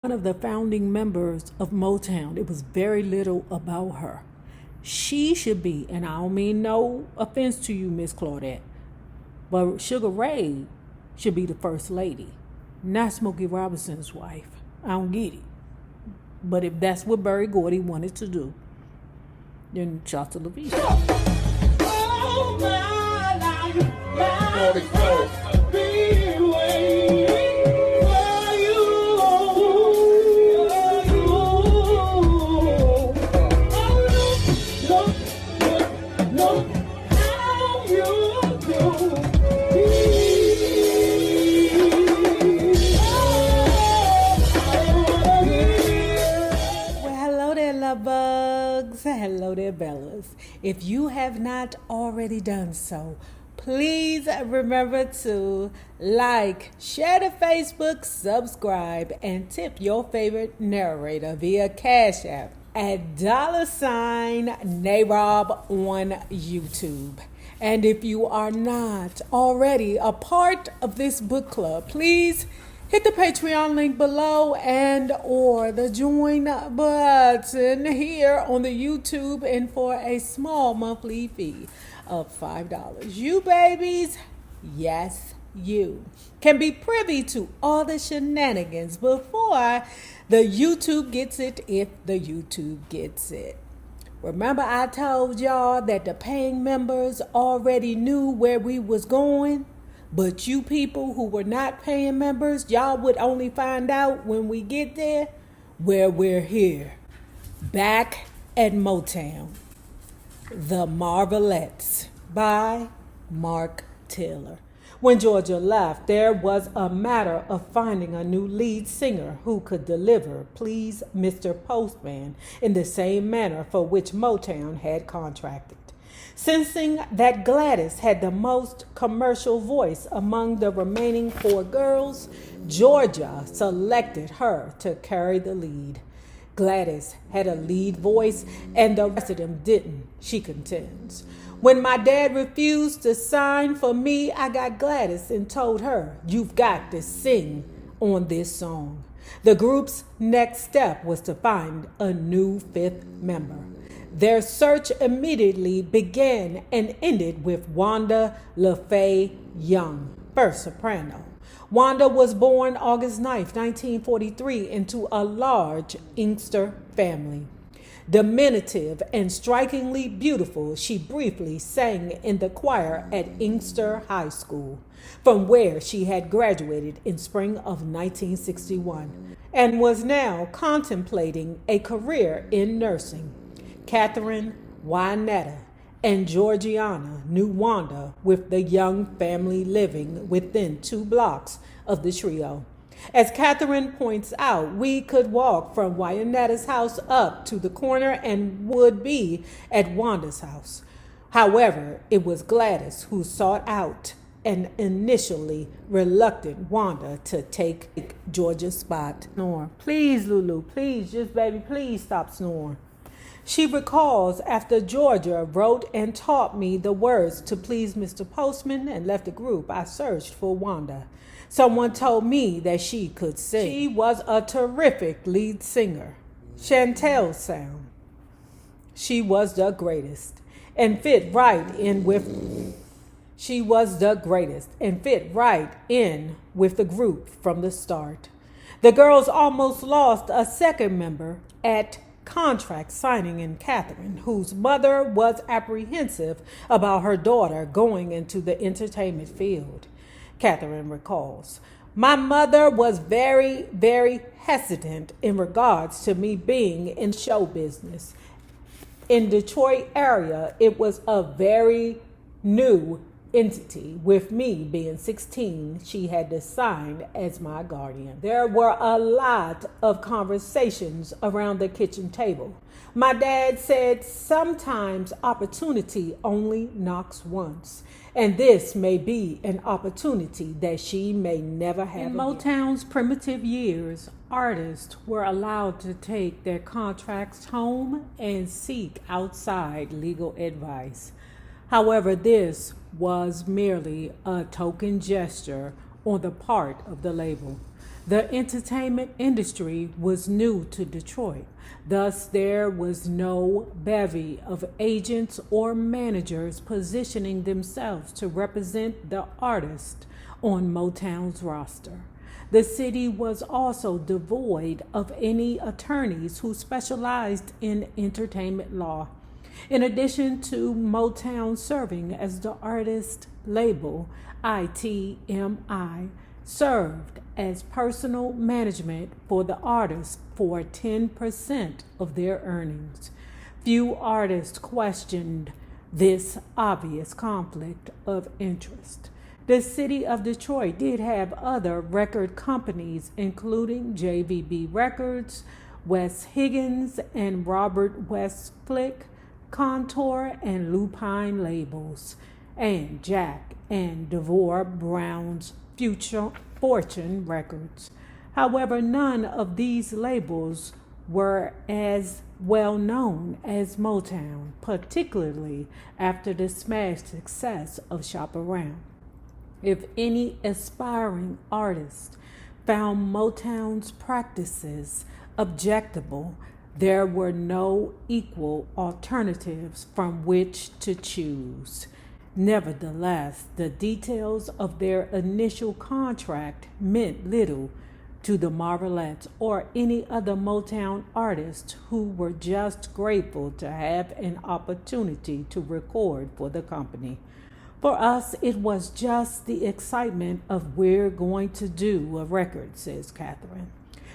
one of the founding members of Motown. It was very little about her. She should be, and I don't mean no offense to you, Miss Claudette, but Sugar Ray should be the first lady, not Smokey Robinson's wife. I don't get it. But if that's what Berry Gordy wanted to do, then shout to Levine. Oh, my life, bugs. Hello there, Bellas. If you have not already done so, please remember to like, share the Facebook, subscribe, and tip your favorite narrator via Cash App at $NAROB on YouTube. And if you are not already a part of this book club, please hit the Patreon link below and or the join button here on the YouTube, and for a small monthly fee of $5. You babies, yes, you can be privy to all the shenanigans before the YouTube gets it, if the YouTube gets it. Remember I told y'all that the paying members already knew where we was going? But you people who were not paying members, y'all would only find out when we get there where we're here. Back at Motown. The Marvelettes by Mark Taylor. When Georgia left, there was a matter of finding a new lead singer who could deliver Please Mr. Postman in the same manner for which Motown had contracted. Sensing that Gladys had the most commercial voice among the remaining four girls, Georgia selected her to carry the lead. Gladys had a lead voice and the rest of them didn't, she contends. When my dad refused to sign for me, I got Gladys and told her, "You've got to sing on this song." The group's next step was to find a new fifth member. Their search immediately began and ended with Wanda LaFaye Young, first soprano. Wanda was born August 9th, 1943, into a large Inkster family. Diminutive and strikingly beautiful, she briefly sang in the choir at Inkster High School, from where she had graduated in spring of 1961, and was now contemplating a career in nursing. Catherine, Wynetta, and Georgiana knew Wanda, with the young family living within 2 blocks of the trio. As Catherine points out, we could walk from Wynetta's house up to the corner and would be at Wanda's house. However, it was Gladys who sought out an initially reluctant Wanda to take Georgia's spot. Snore. Please, Lulu, please, just baby, please stop snoring. She recalls, after Georgia wrote and taught me the words to Please Mr. Postman and left the group, I searched for Wanda. Someone told me that she could sing. She was a terrific lead singer. Chantel Sound. She was the greatest and fit right in with the group from the start. The girls almost lost a second member at contract signing in Catherine, whose mother was apprehensive about her daughter going into the entertainment field. Catherine recalls, "My mother was very, very hesitant in regards to me being in show business. In Detroit area, it was a very new entity. With me being 16, she had to sign as my guardian. There were a lot of conversations around the kitchen table. My dad said sometimes opportunity only knocks once, and this may be an opportunity that she may never have. In Motown's primitive years, artists were allowed to take their contracts home and seek outside legal advice. However, this was merely a token gesture on the part of the label. The entertainment industry was new to Detroit. Thus, there was no bevy of agents or managers positioning themselves to represent the artist on Motown's roster. The city was also devoid of any attorneys who specialized in entertainment law. In addition to Motown serving as the artist label, ITMI served as personal management for the artists for 10% of their earnings. Few artists questioned this obvious conflict of interest. The city of Detroit did have other record companies, including JVB Records, Wes Higgins and Robert Westflick, Contour and Lupine labels, and Jack and Devore Brown's Fortune Records. However, none of these labels were as well known as Motown, particularly after the smash success of Shop Around. If any aspiring artist found Motown's practices objectionable, there were no equal alternatives from which to choose. Nevertheless, the details of their initial contract meant little to the Marvelettes or any other Motown artists who were just grateful to have an opportunity to record for the company. For us, it was just the excitement of we're going to do a record, says Catherine.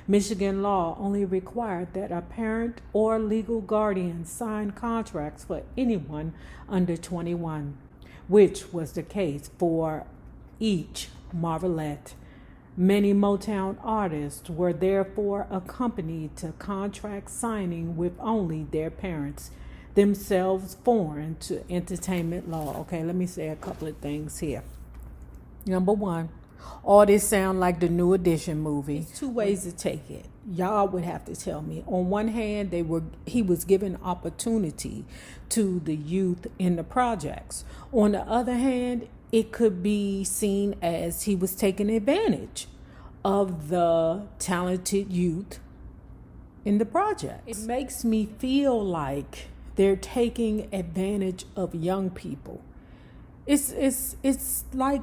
Michigan law only required that a parent or legal guardian sign contracts for anyone under 21, which was the case for each Marvelette. Many Motown artists were therefore accompanied to contract signing with only their parents, themselves foreign to entertainment law. Okay, let me say a couple of things here. Number one, all this sound like the New Edition movie. There's two ways to take it. Y'all would have to tell me. On one hand, he was giving opportunity to the youth in the projects. On the other hand, it could be seen as he was taking advantage of the talented youth in the projects. It makes me feel like they're taking advantage of young people. It's like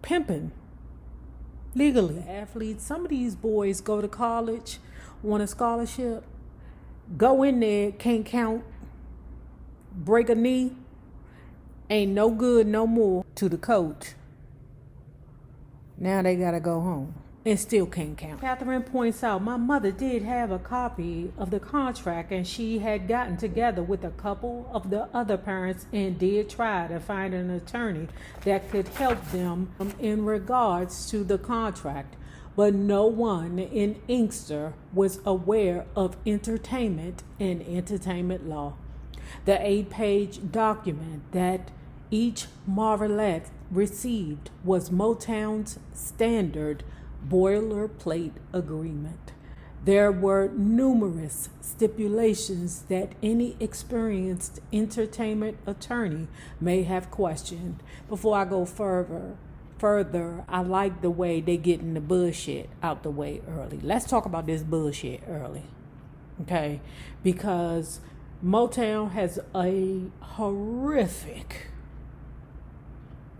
pimping legally. Athletes, some of these boys go to college, want a scholarship, go in there, can't count, break a knee, ain't no good no more to the coach. Now they gotta go home and still can't count. Catherine points out, my mother did have a copy of the contract, and she had gotten together with a couple of the other parents and did try to find an attorney that could help them in regards to the contract. But no one in Inkster was aware of entertainment and entertainment law. The 8-page document that each Marvelette received was Motown's standard boilerplate agreement. There were numerous stipulations that any experienced entertainment attorney may have questioned. Before I go further, I like the way they getting the bullshit out the way early. Let's talk about this bullshit early, okay? Because Motown has a horrific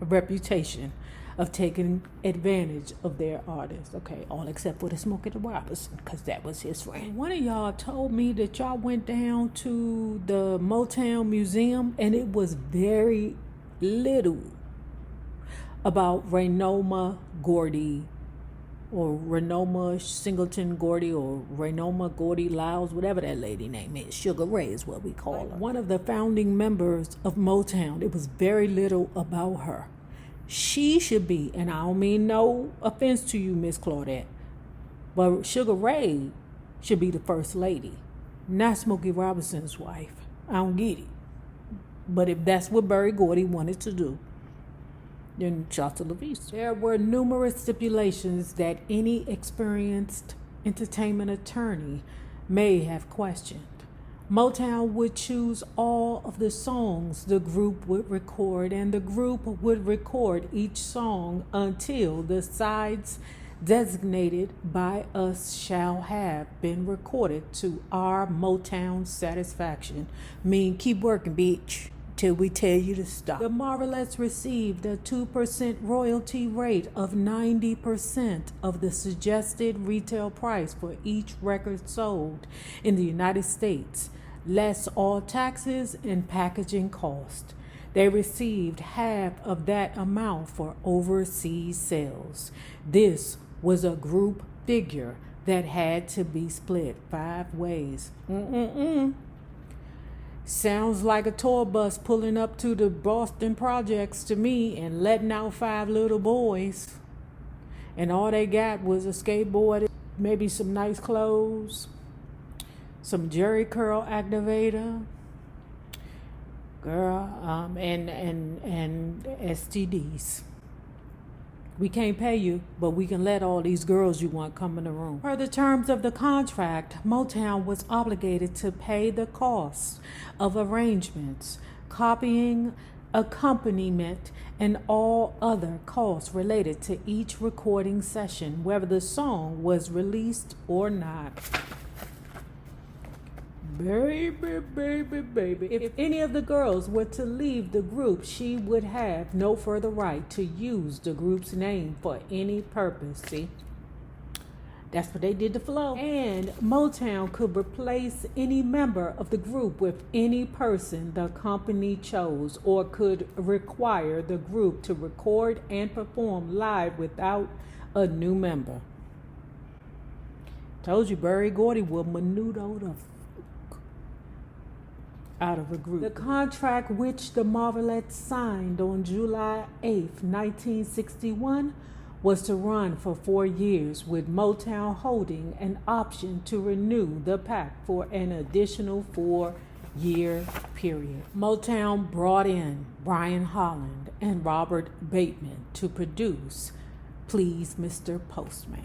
reputation of taking advantage of their artists. Okay, all except for the Smokey Robinson, because that was his friend. One of y'all told me that y'all went down to the Motown Museum and it was very little about Renoma Gordy or Renoma Singleton Gordy or Renoma Gordy Lyles, whatever that lady name is. Sugar Ray is what we call her. One of the founding members of Motown. It was very little about her. She should be, and I don't mean no offense to you, Miss Claudette, but Sugar Ray should be the first lady, not Smokey Robinson's wife. I don't get it. But if that's what Berry Gordy wanted to do, then shout la vista. There were numerous stipulations that any experienced entertainment attorney may have questioned. Motown would choose all of the songs the group would record, and the group would record each song until the sides designated by us shall have been recorded to our Motown satisfaction. Mean keep working, bitch, till we tell you to stop. The Marvelettes received a 2% royalty rate of 90% of the suggested retail price for each record sold in the United States, less all taxes and packaging cost. They received half of that amount for overseas sales. This was a group figure that had to be split 5 ways. Sounds like a tour bus pulling up to the Boston projects to me and letting out 5 little boys. And all they got was a skateboard, maybe some nice clothes, some Jerry curl activator, girl, and STDs. We can't pay you, but we can let all these girls you want come in the room. Per the terms of the contract, Motown was obligated to pay the costs of arrangements, copying, accompaniment, and all other costs related to each recording session, whether the song was released or not. Baby, baby, baby. If any of the girls were to leave the group, she would have no further right to use the group's name for any purpose. See? That's what they did to Flo. And Motown could replace any member of the group with any person the company chose, or could require the group to record and perform live without a new member. Told you Berry Gordy will menudo the out of a group. The contract, which the Marvelettes signed on July 8th, 1961, was to run for 4 years, with Motown holding an option to renew the pact for an additional 4-year period. Motown brought in Brian Holland and Robert Bateman to produce Please Mr. Postman.